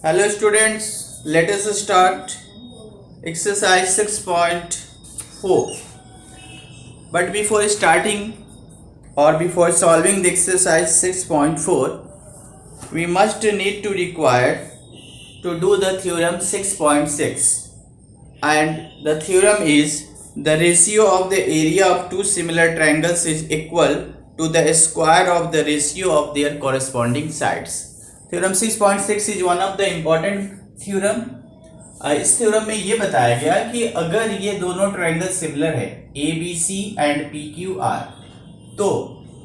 Hello students, let us start exercise 6.4. But before starting or before solving the exercise 6.4, we must need to require to do the theorem 6.6, and the theorem is the ratio of the area of two similar triangles is equal to the square of the ratio of their corresponding sides. Theorem 6.6 is one of the important theorem. इस theorem में ये बताया गया कि अगर ये दोनों triangle similar है A B C and P Q R, तो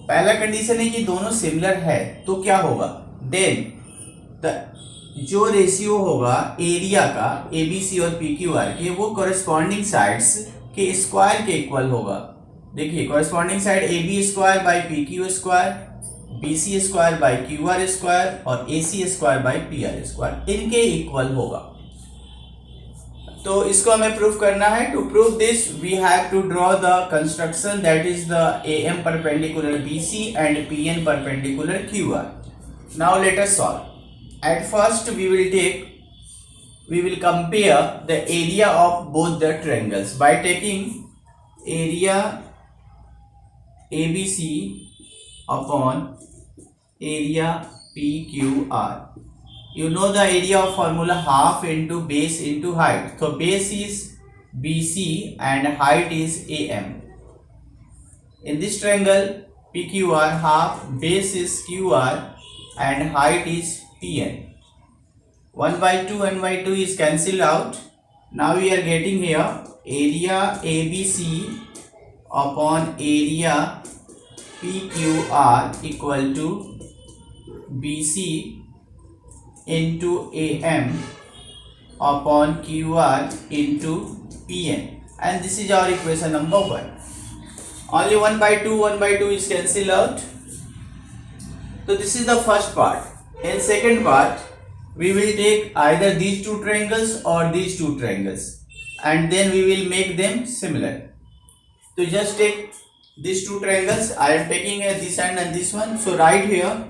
पहला कंडीशन है कि दोनों सिमिलर है तो क्या होगा, देन जो रेशियो होगा एरिया का ए बी सी और पी क्यू आर के, वो कॉरेस्पॉन्डिंग साइड्स के स्क्वायर के इक्वल होगा. देखिए corresponding side A B square by P Q square, B C square by Q R square और A C square by P R square, इनके equal होगा. तो इसको हमें प्रूफ करना है. To prove this we have to draw the construction, that is the A M perpendicular B C and P N perpendicular Q R. Now let us solve. At first we will compare the area of both the triangles by taking area A B C upon area P Q R. You know the area of formula half into base into height. So base is BC and height is AM. In this triangle PQR, half base is QR and height is PN. 1 by 2 is cancelled out. Now we are getting here area ABC upon area PQR equal to BC into AM upon QR into PN, and this is our equation number 1. Only 1 by 2 is cancelled out. So this is the first part. In second part we will take either these two triangles or these two triangles and then we will make them similar. So just take these two triangles. I am taking this one and this one. So right here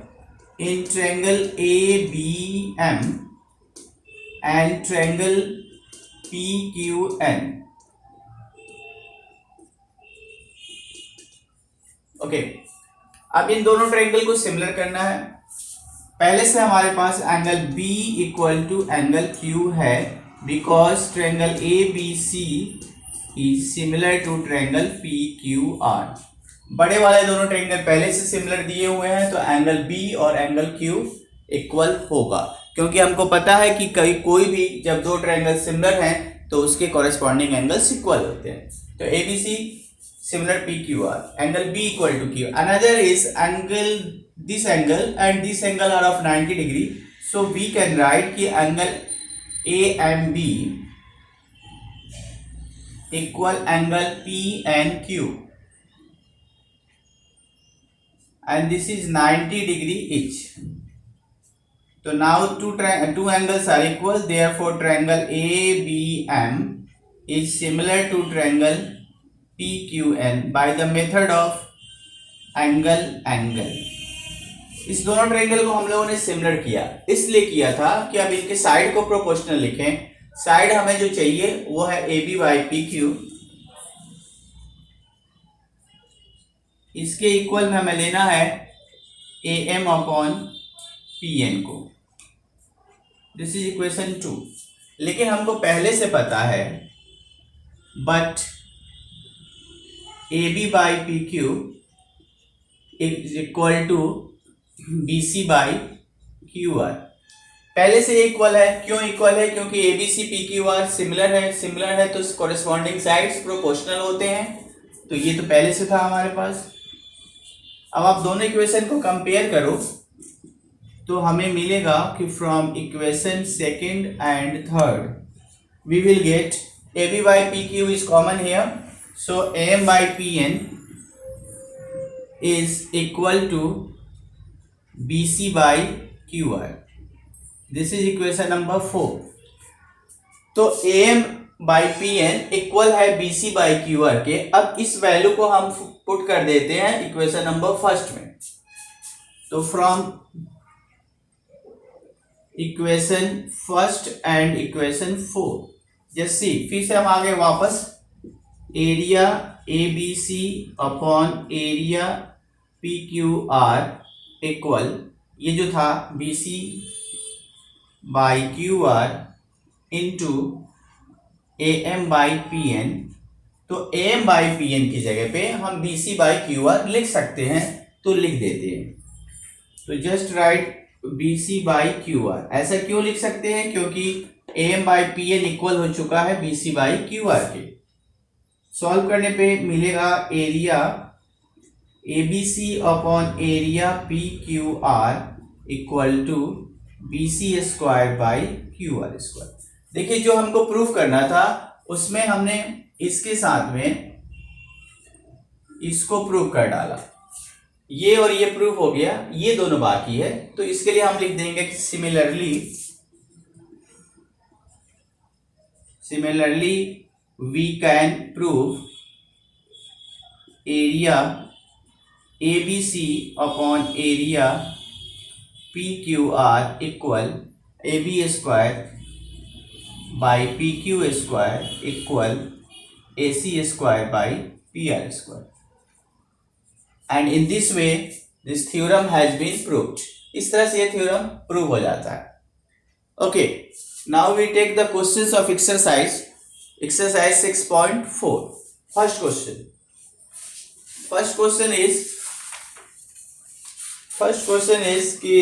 in triangle ABM and triangle PQN. Okay, अब इन दोनों triangle को similar करना है. पहले से हमारे पास angle B equal to angle Q है, because triangle ABC is similar to triangle PQR. बड़े वाले दोनों ट्रायंगल पहले से सिमिलर दिए हुए हैं, तो एंगल बी और एंगल क्यू इक्वल होगा, क्योंकि हमको पता है कि कोई भी जब दो ट्रायंगल सिमिलर हैं तो उसके कॉरेस्पॉन्डिंग एंगल्स इक्वल होते हैं. तो A B C similar P Q R, angle B equal to Q. Another is angle this angle and this angle are of 90 degree. So we can write कि angle A M B equal angle P N Q, and this is 90 degree each. So now two angles are equal, therefore triangle ABM is similar to triangle PQN by the method of angle. इस दोनों triangle को हम लोगों ने similar किया, इसलिए किया था कि अब इनके साइड को प्रोपोर्शनल लिखें. साइड हमें जो चाहिए वो है AB बाई PQ. इसके इक्वल में हमें लेना है AM अपॉन PN को. This is equation 2. लेकिन हमको पहले से पता है but AB by PQ is equal to BC by QR. पहले से इक्वल है. क्यों इक्वल है? क्योंकि ABC PQR सिमिलर है तो कॉरेस्पॉन्डिंग साइड्स प्रोपोर्शनल होते हैं. तो ये तो पहले से था हमारे पास. अब आप दोनों इक्वेशन को कंपेयर करो तो हमें मिलेगा कि from equation second and third we will get A B by P Q is common here. So M by P N is equal to B C by Q R. This is equation number 4. तो M by P N equal है B C by Q R के. अब इस value को हम put कर देते हैं इक्वेशन नंबर फर्स्ट में. तो from equation first and equation 4। Just see, फिर से हम आ गए वापस, area A B C upon area P Q R equal, ये जो था B C by Q R into A M by P N. तो A M by P N की जगह पे हम B C by Q R लिख सकते हैं, तो लिख देते हैं। तो just write B C by Q R. ऐसा क्यों लिख सकते हैं? क्योंकि A M by P N equal हो चुका है B C by Q R के। सॉल्व करने पे मिलेगा area A B C upon area P Q R equal to B C square by Q R square. देखिए, जो हमको प्रूफ करना था उसमें हमने इसके साथ में इसको प्रूव कर डाला, ये और ये प्रूफ हो गया, ये दोनों बाकी है। तो इसके लिए हम लिख देंगे कि similarly we can prove area A B C upon area P Q R equal A B square by P Q square equal A C square by P R square. And in this way this theorem has been proved. इस तरह से ये theorem prove हो जाता है। Okay, now we take the questions of exercise 6.4। First question is कि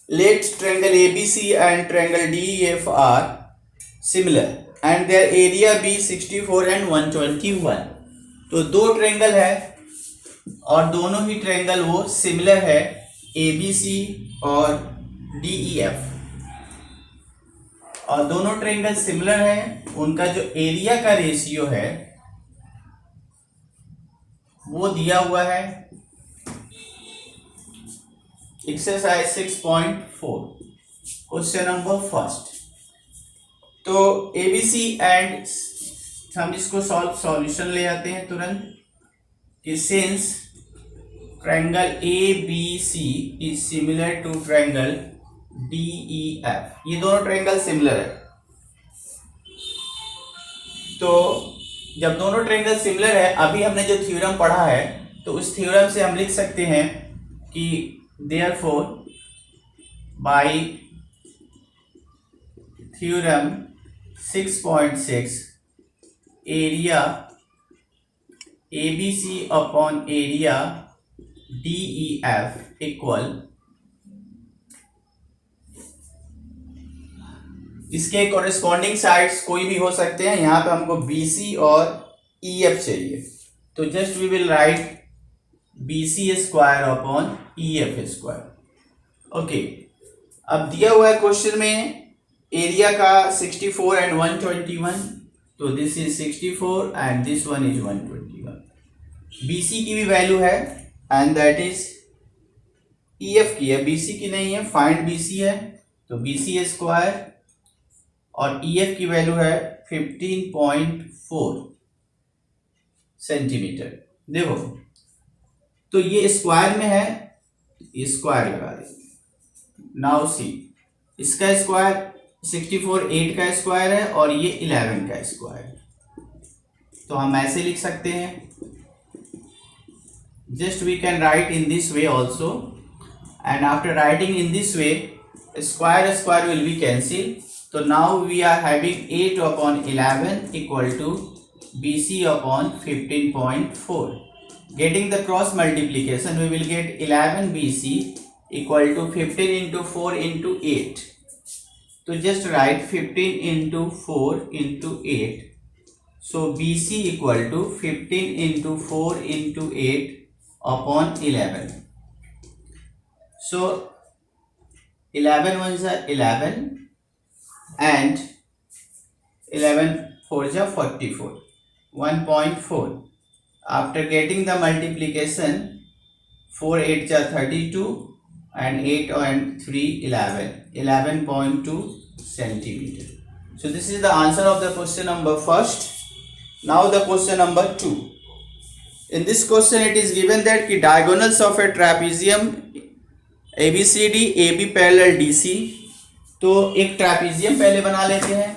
let triangle ABC and triangle DEF are similar and their area be 64 and 121। तो दो ट्रायंगल है और दोनों ही ट्रायंगल वो सिमिलर है, ABC और DEF, और दोनों ट्रायंगल सिमिलर है। उनका जो एरिया का रेशियो है वो दिया हुआ है एक्सरसाइज 6.4। Question number first. तो ABC एंड, हम इसको सॉल्यूशन ले आते हैं तुरंत कि since triangle ABC is similar to triangle DEF, ये दोनों ट्रायंगल सिमिलर है। तो जब दोनों ट्रायंगल सिमिलर है, अभी हमने जो थ्योरम पढ़ा है, तो उस थ्योरम से हम लिख सकते हैं कि therefore by theorem 6.6 area ABC upon area DEF equal, इसके कॉरेस्पॉन्डिंग साइड्स कोई भी हो सकते हैं। यहाँ पे हमको BC और EF चाहिए, तो just we will write BC square upon EF square. Okay, अब दिया हुआ है क्वेश्चन में एरिया का 64 एंड 121, तो this is 64 and this one is 121। BC की भी वैल्यू है एंड दैट इज EF की है, BC की नहीं है। फाइंड BC है, तो BC स्क्वायर और EF की वैल्यू है 15.4 सेंटीमीटर। देखो, तो ये स्क्वायर में है, ये स्क्वायर लगा दे। नाउ सी, इसका स्क्वायर 64 8 का स्क्वायर है और ये 11 का स्क्वायर, तो हम ऐसे लिख सकते हैं। Just we can write in this way also, and after writing in this way square will be cancel. तो now we are having 8 upon 11 equal to BC upon 15.4। Getting the cross multiplication, we will get 11 BC equal to 15 into 4 into 8. So just write 15 into 4 into 8. So BC equal to 15 into 4 into 8 upon 11. So 11 ones are 11 and 11 fours are 44. 1.4. After getting the multiplication, 4 8s are 32 and 8 and 3 11. 11.2 centimeter. So this is the answer of the question number first. Now the question number 2. In this question it is given that the diagonals of a trapezium ABCD, AB parallel DC तो एक trapezium पहले बना लेते हैं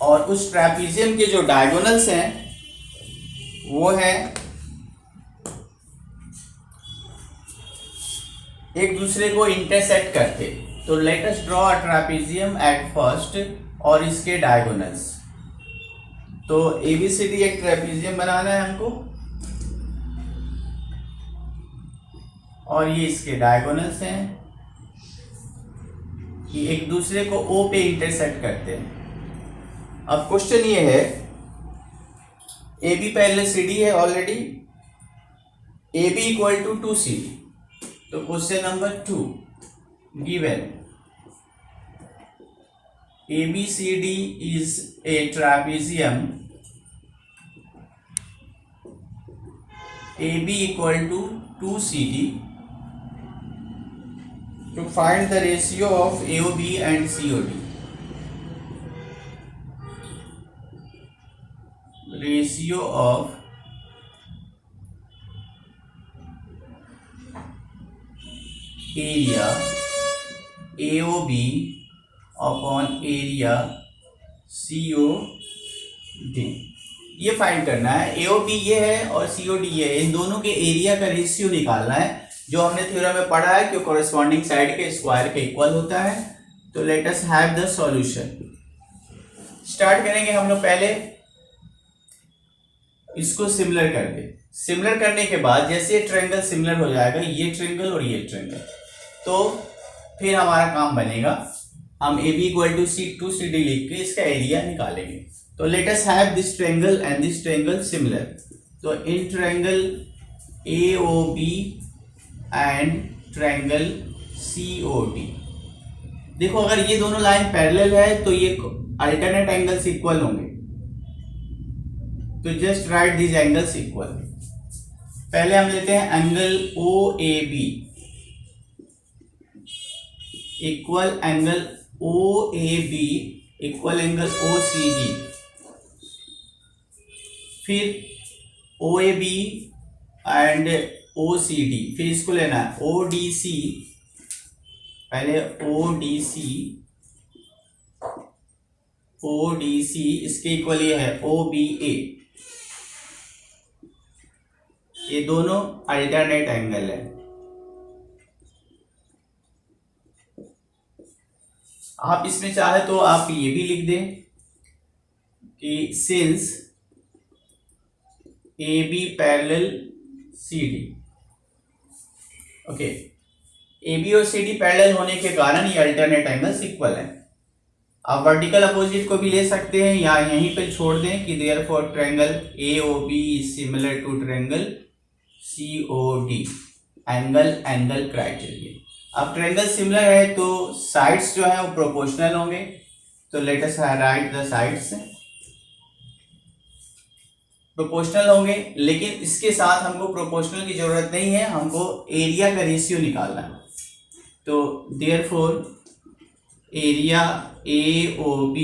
और उस trapezium के जो डायगोनल्स हैं वो है एक दूसरे को इंटरसेक्ट करते। तो let us draw a trapezium at first और इसके डायगोनल्स। तो ABCD एक ट्रैपीजियम बनाना है हमको और ये इसके डायगोनल्स हैं, ये एक दूसरे को O पे इंटरसेक्ट करते हैं। अब क्वेश्चन ये है, AB पहले CD है already, AB equal to 2CD। तो question number 2 given ABCD is a trapezium, AB equal to 2CD, to find the ratio of AOB and COD. Ratio of area AOB upon area COD ये find करना है। AOB ये है और COD ये है, इन दोनों के एरिया का रेशियो निकालना है जो हमने थ्योरम में पढ़ा है कि कॉरेस्पॉन्डिंग साइड के स्क्वायर के इक्वल होता है। तो let us have the solution. Start करेंगे हम लोग पहले इसको सिमिलर करके। सिमिलर करने के बाद जैसे ये ट्रायंगल सिमिलर हो जाएगा, ये ट्रायंगल और ये ट्रायंगल, तो फिर हमारा काम बनेगा, हम AB इक्वल टू 2CD लिख के इसका एरिया निकालेंगे। तो let us have this triangle and this triangle similar. तो in triangle AOB and triangle COD, देखो अगर ये दोनों लाइन पैरेलल है तो ये अल्टरनेट एंगल्स इक्वल होंगे। तो just right this angles equal. पहले हम लेते हैं angle OAB equal angle OAB equal angle OCD, फिर OAB एंड OCD, फिर इसको लेना है ODC, पहले ODC इसके इक्वल ये है OBA, ये दोनों अल्टरनेट एंगल है। आप इसमें चाहे तो आप ये भी लिख दें कि since AB parallel CD, okay, AB और CD पैरेलल होने के कारण ये अल्टरनेट एंगल्स इक्वल है। आप वर्टिकल अपोजिट को भी ले सकते हैं या यहीं पे छोड़ दें कि therefore triangle AOB is similar to triangle COD, angle criteria. अब ट्रायंगल सिमिलर है तो साइड्स जो है वो प्रोपोर्शनल होंगे। तो let us write the sides, proportional होंगे, लेकिन इसके साथ हमको प्रोपोर्शनल की जरूरत नहीं है, हमको एरिया का रेशियो निकालना है। तो therefore area AOB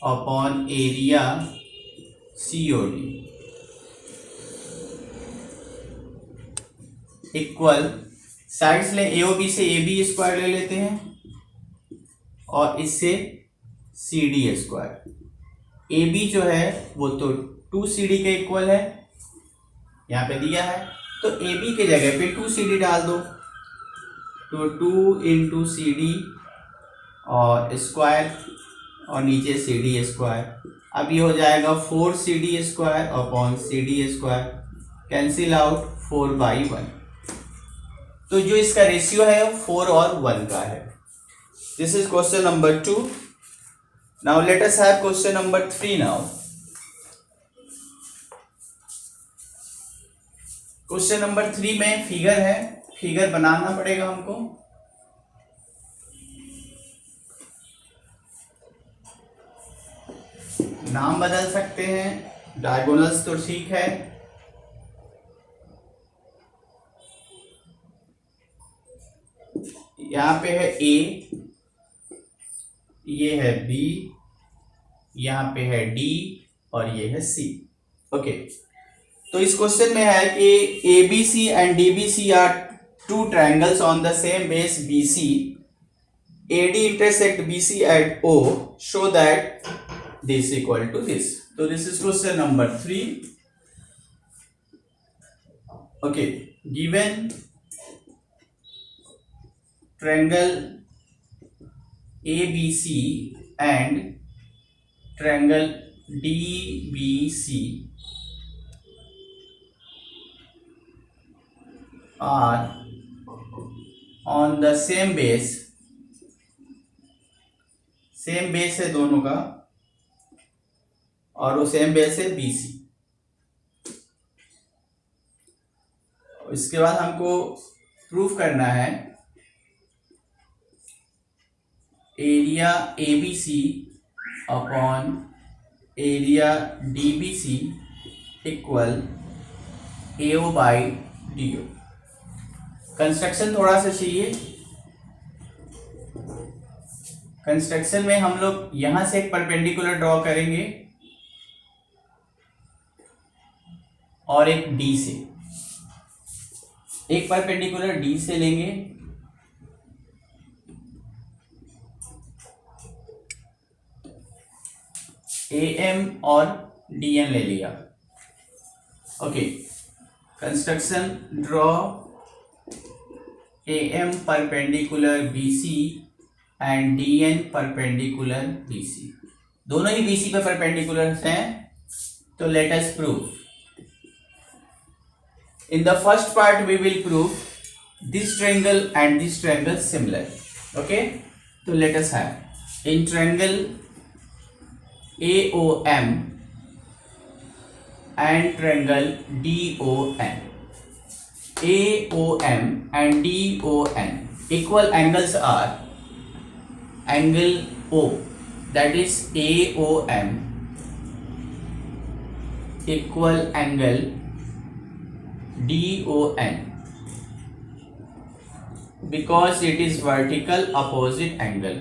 upon area COD equal, sides ले AOB से AB स्क्वायर ले लेते हैं और इससे CD स्क्वायर। AB जो है वो तो 2CD के इक्वल है, यहाँ पे दिया है, तो AB के जगह पे 2CD डाल दो, तो 2 इंटू CD और स्क्वायर और नीचे CD स्क्वायर। अब ये हो जाएगा 4CD square upon CD square, cancel out 4/1। तो जो इसका रेशियो है 4 और 1 का है। This is question number 2। Now let us have question number 3 now. Question number 3 में फिगर है, फिगर बनाना पड़ेगा हमको। नाम बदल सकते हैं, डायगोनल्स तो ठीक है। यहाँ पे है A, ये है B, यहाँ पे है D और ये है C। ओके, तो इस क्वेश्चन में है कि ABC and DBC are two triangles on the same base BC AD intersect BC at O, show that this equal to this. So this is question number 3. Okay, given triangle ABC and triangle DBC are on the same base है दोनों का, और वो same base है BC. इसके बाद हमको proof करना है area ABC upon area DBC equal AO by DO. Construction थोड़ा सा चाहिए. कंस्ट्रक्शन में हम लोग यहां से एक परपेंडिकुलर ड्रॉ करेंगे और एक D से, एक परपेंडिकुलर D से लेंगे AM और DN ले लिया. Okay, construction draw AM perpendicular BC and DN perpendicular BC. दोनों ही BC पे परपेंडिकुलर हैं, तो let us prove. In the first part we will prove this triangle and this triangle similar. Okay, so let us have in triangle AOM and triangle DON. AOM and DON equal angles are angle O, that is AOM equal angle DON because it is vertical opposite angle.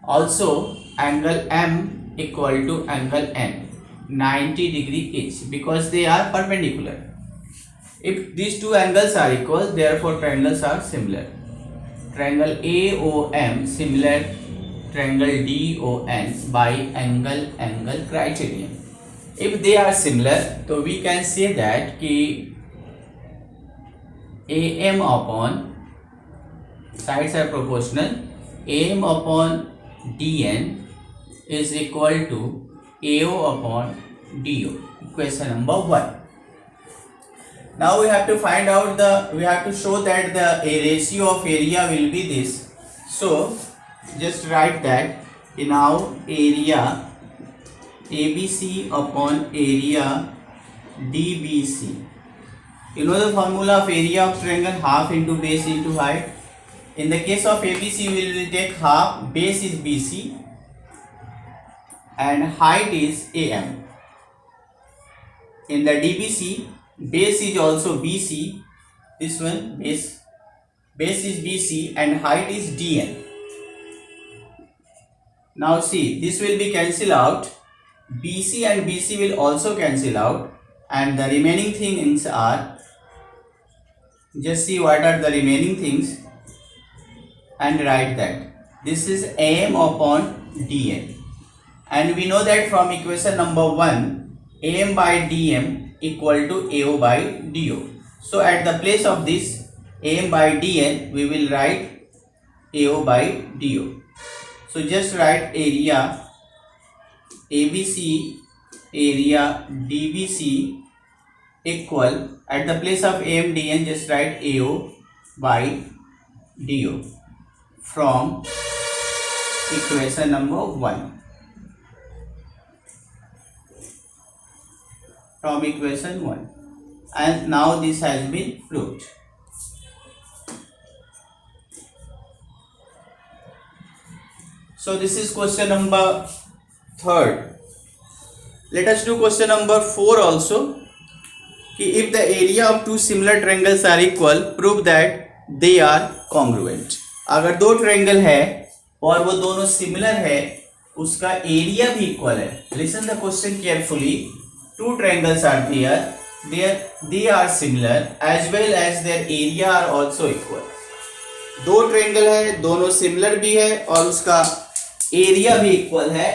Also angle M equal to angle N 90 degree each because they are perpendicular. If these two angles are equal, therefore triangles are similar. Triangle AOM similar triangle DON by angle criterion. If they are similar, so we can say that कि AM upon sides are proportional, AM upon DN is equal to AO upon DO. Question number 1. Now we have to find out we have to show that the ratio of area will be this. So just write that now area ABC upon area DBC. You know the formula of area of triangle, half into base into height. In the case of ABC, we will take half, base is BC and height is AM. In the DBC, base is also BC. This one base is BC and height is DN. Now see, this will be cancelled out. BC and BC will also cancel out, and the remaining things are, just see what are the remaining things and write that this is AM upon DN, and we know that from equation number 1 AM by DM equal to AO by DO. So at the place of this AM by DN we will write AO by DO. So just write area ABC area DBC equal, at the place of AM DN just write AO by DO from equation number 1. From equation 1, and now this has been proved. So this is question number 3rd. Let us do question number 4 also. If the area of two similar triangles are equal, prove that they are congruent. अगर दो triangle है और वो दोनों similar है, उसका area भी equal है. Listen the question carefully. Two triangles are there, they are similar as well as their area are also equal. दो ट्रायंगल है, दोनों सिमिलर भी है और उसका एरिया भी इक्वल है,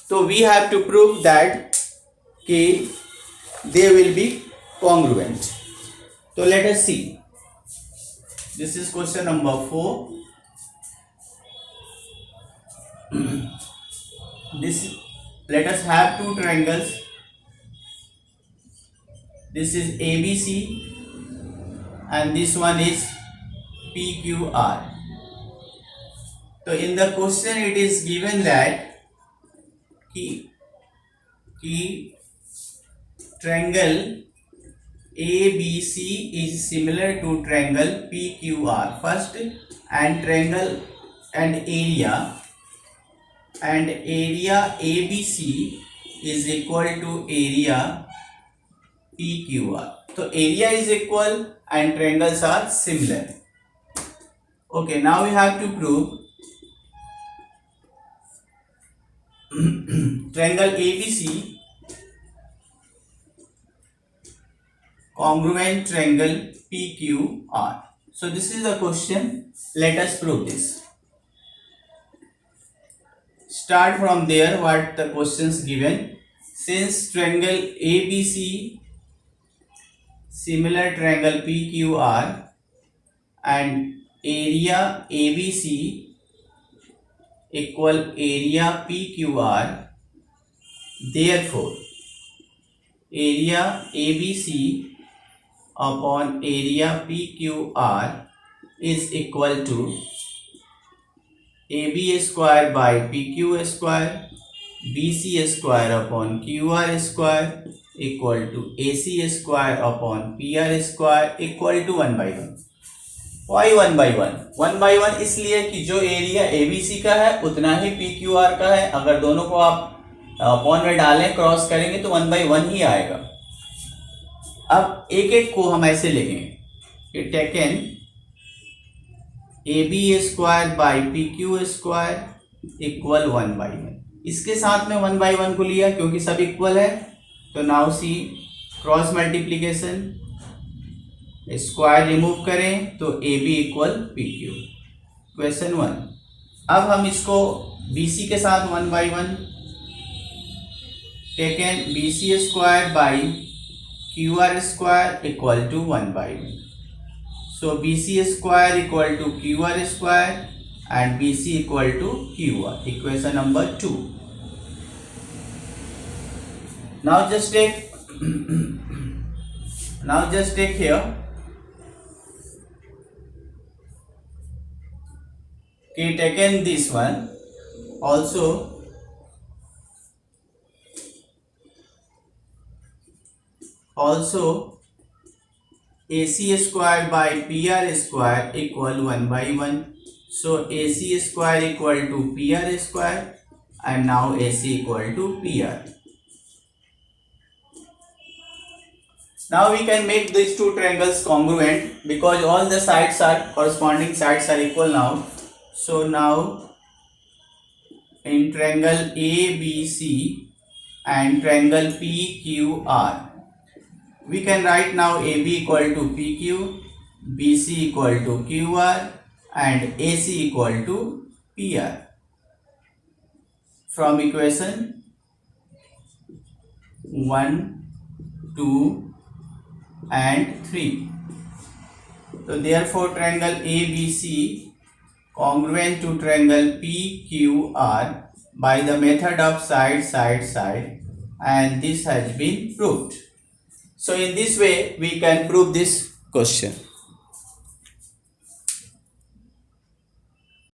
तो we have to prove that कि दे विल बी कॉन्ग्रुएंट। तो let us see, this is question number 4। this let us have two triangles, this is ABC and this one is PQR. So in the question it is given that कि triangle ABC is similar to triangle PQR first, and triangle and area ABC is equal to area PQR. So area is equal and triangles are similar. Okay, now we have to prove triangle ABC congruent triangle PQR. So this is the question. Let us prove this. Start from there. What the questions given? Since triangle ABC similar triangle PQR and area ABC equal area PQR, therefore area ABC upon area PQR is equal to AB square by PQ square, BC square upon QR square equal to AC square upon PR square equal to 1 by 1. Why 1 by 1? 1 by 1 इसलिए कि जो area ABC का है उतना ही PQR का है। अगर दोनों को आप अपॉन में डालें, क्रॉस करेंगे तो 1 by 1 ही आएगा। अब एक एक को हम ऐसे लिखेंगे, taken AB square by PQ square equal 1 by 1। इसके साथ में 1 by 1 को लिया क्योंकि सब इक्वल है। तो now see cross multiplication, square remove करें तो AB इक्वल PQ, क्वेश्चन 1। अब हम इसको BC के साथ 1 by 1 taken BC square by QR square equal to 1 by 1। So BC square equal to QR square and BC equal to QR. Equation number 2. Now just take here. Okay, taken this one also AC square by PR square equal 1 by 1. So AC square equal to PR square and now AC equal to PR. Now we can make these two triangles congruent because all the sides are corresponding sides are equal now. So now in triangle ABC and triangle PQR, we can write now AB equal to PQ, BC equal to QR and AC equal to PR from equation 1, 2 and 3. So therefore triangle ABC congruent to triangle PQR by the method of side, and this has been proved. So in this way we can prove this question.